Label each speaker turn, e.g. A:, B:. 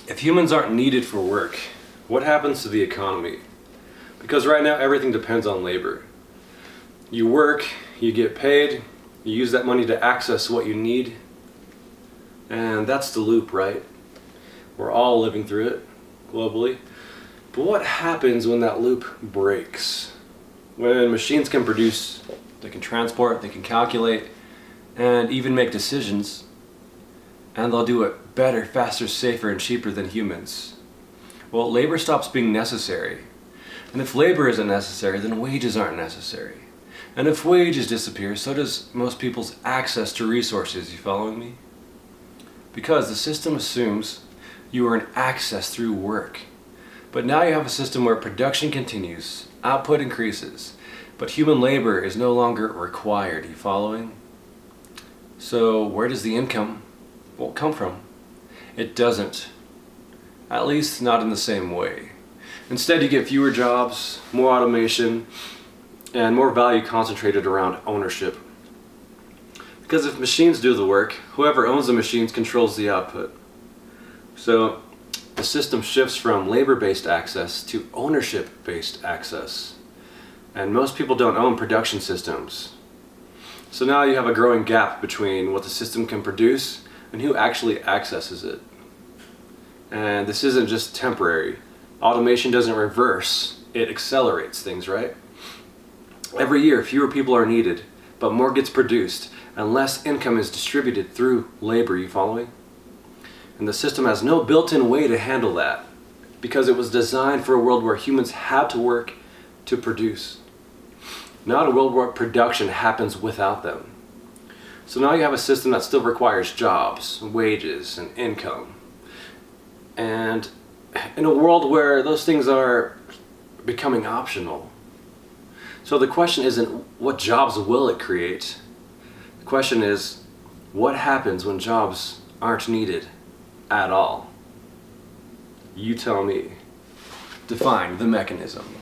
A: If humans aren't needed for work, what happens to the economy? Because right now everything depends on labor. You work, you get paid, you use that money to access what you need, and that's the loop, right? We're all living through it globally. But what happens when that loop breaks? When machines can produce, they can transport, they can calculate, and even make decisions, and they'll do it better, faster, safer, and cheaper than humans. Well, labor stops being necessary. And if labor isn't necessary, then wages aren't necessary. And if wages disappear, so does most people's access to resources. You following me? Because the system assumes you earn access through work. But now you have a system where production continues, output increases, but human labor is no longer required. You following? So where does the income come from? It doesn't. At least not in the same way. Instead, you get fewer jobs, more automation, and more value concentrated around ownership. Because if machines do the work, whoever owns the machines controls the output. So the system shifts from labor-based access to ownership-based access. And most people don't own production systems. So now you have a growing gap between what the system can produce and who actually accesses it. And this isn't just temporary. Automation doesn't reverse, it accelerates things, right? Every year, fewer people are needed, but more gets produced, and less income is distributed through labor. You following? And the system has no built-in way to handle that, because it was designed for a world where humans had to work to produce, not a world where production happens without them. So now you have a system that still requires jobs, wages, and income. And in a world where those things are becoming optional. So the question isn't what jobs will it create? The question is what happens when jobs aren't needed at all? You tell me. Define the mechanism.